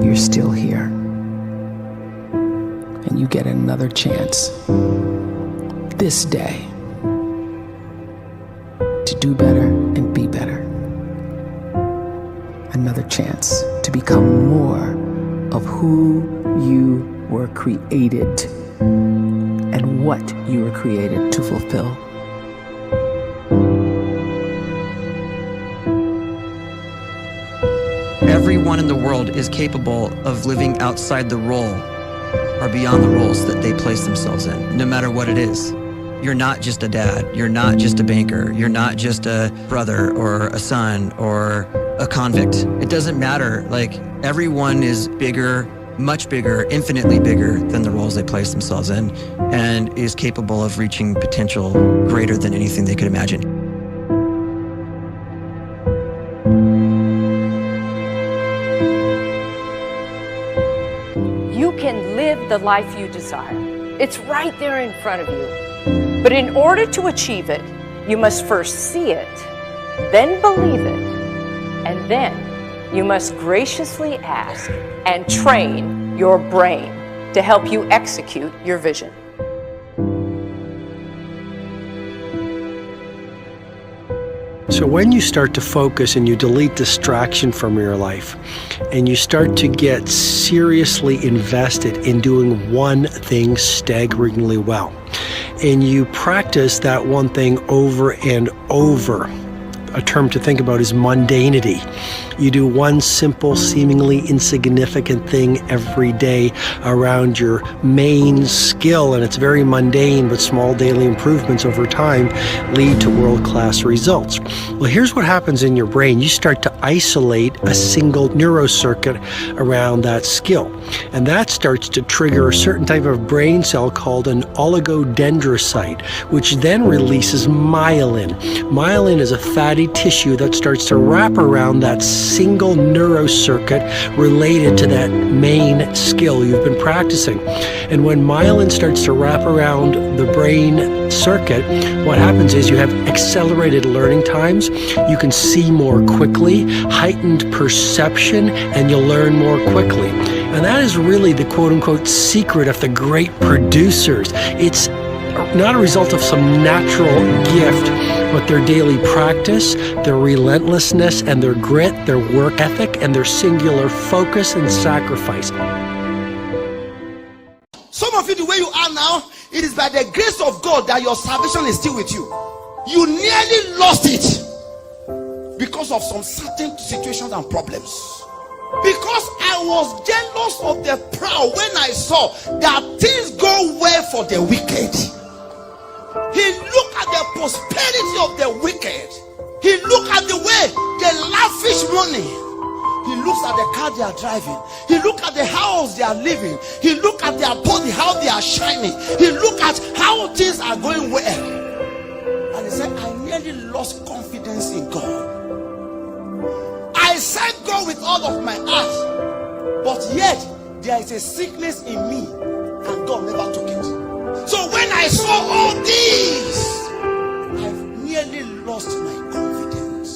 you're still here. And you get another chance this day to do better and be better. Another chance to become more of who you were created and what you were created to fulfill. Everyone in the world is capable of living outside the role or beyond the roles that they place themselves in, no matter what it is. You're not just a dad, you're not just a banker, you're not just a brother or a son or a convict. It doesn't matter. Like, everyone is bigger, much bigger, infinitely bigger than the roles they place themselves in, and is capable of reaching potential greater than anything they could imagine. You can live the life you desire. It's right there in front of you. But in order to achieve it, you must first see it, then believe it, and then you must graciously ask and train your brain to help you execute your vision. So when you start to focus and you delete distraction from your life, and you start to get seriously invested in doing one thing staggeringly well, and you practice that one thing over and over, a term to think about is mundanity. You do one simple, seemingly insignificant thing every day around your main skill, and it's very mundane, but small daily improvements over time lead to world-class results. Well, here's what happens in your brain. You start to isolate a single neurocircuit around that skill, and that starts to trigger a certain type of brain cell called an oligodendrocyte, which then releases myelin. Myelin is a fatty tissue that starts to wrap around that single neurocircuit related to that main skill you've been practicing. And when myelin starts to wrap around the brain circuit, what happens is you have accelerated learning times, you can see more quickly, heightened perception, and you'll learn more quickly. And that is really the quote-unquote secret of the great producers. It's not a result of some natural gift, but their daily practice, their relentlessness and their grit, their work ethic, and their singular focus and sacrifice. Some of you, the way you are now, it is by the grace of God that your salvation is still with you. You nearly lost it because of some certain situations and problems. Because I was jealous of the proud when I saw that things go well for the wicked. He looked at the prosperity of the wicked. He looked at the way they lavish money. He looks at the car they are driving. He looks at the house they are living. He looks at their body, how they are shining. He looks at how things are going well. And he said, I nearly lost confidence in God. I serve God with all of my heart, but yet there is a sickness in me, and God never took it. So when I saw all these, I've nearly lost my confidence.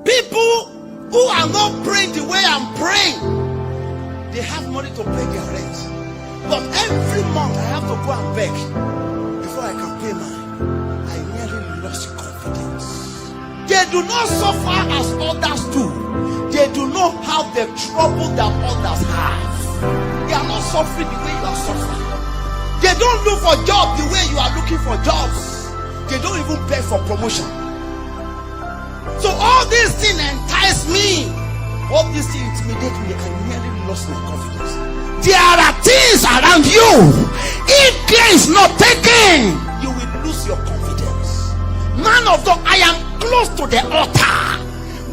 People who are not praying the way I'm praying, they have money to pay their rent, but every month I have to go and beg before I can pay mine. I nearly lost confidence. They do not suffer as others do. They do not have the trouble that others have. They are not suffering the way you are suffering. They don't look for jobs the way you are looking for jobs. They don't even beg for promotion. So all these things entice me. All these things intimidate me. I nearly lost my confidence. There are things around you. If care is not taken, you will lose your confidence. Man of God, I am close to the altar.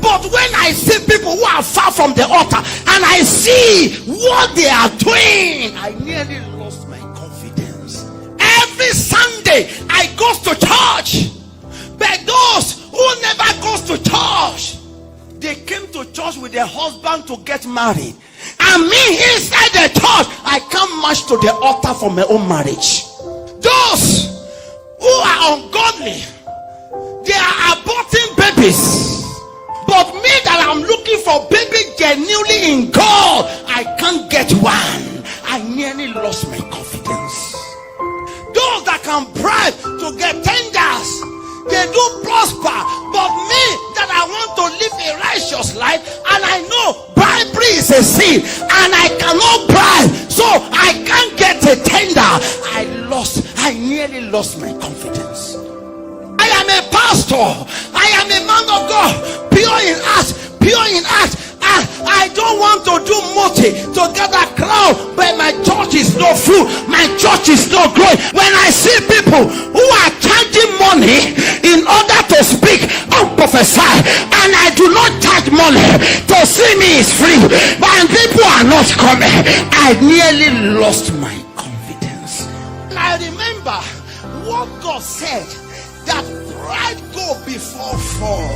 But when I see people who are far from the altar and I see what they are doing, I nearly lost my confidence. Every Sunday I go to church, but those who never goes to church, they came to church with their husband to get married, and me inside the church, I can't march to the altar for my own marriage. Those who are ungodly, they are aborting babies, but me that I'm looking looking for baby genuinely in God. I can't get one. I nearly lost my confidence. Those that can bribe to get tenders, they do prosper. But me, that I want to live a righteous life, and I know bribery is a sin, and I cannot bribe, so I can't get a tender. I nearly lost my confidence. I am a pastor. I am a man of God, pure in heart, pure in act. I don't want to do multi to get a crowd, but my church is not full, my church is not growing. When I see people who are charging money in order to speak or prophesy, and I do not charge money, to see me is free, but people are not coming, I nearly lost my confidence. And I remember what God said, that pride go before fall.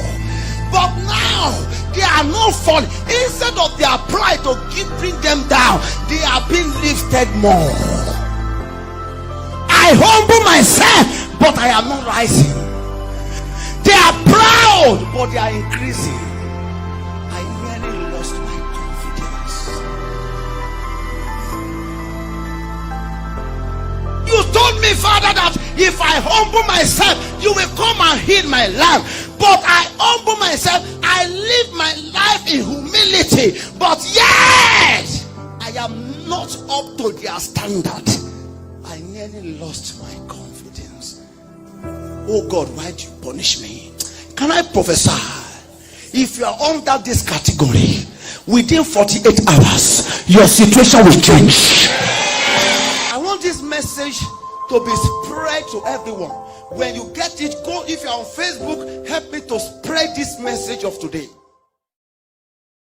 But now they are not falling. Instead of their pride to bring them down, they are being lifted more. I humble myself, but I am not rising. They are proud, but they are increasing. I nearly lost my confidence. You told me, Father, that if I humble myself, you will come and heal my land. But I humble myself, I live my life in humility, but yet I am not up to their standard. I nearly lost my confidence. Oh God, why do you punish me? Can I prophesy? If you are under this category, within 48 hours, your situation will change. I want this message to be spread to everyone. When you get it, go. If you're on Facebook, help me to spread this message of today.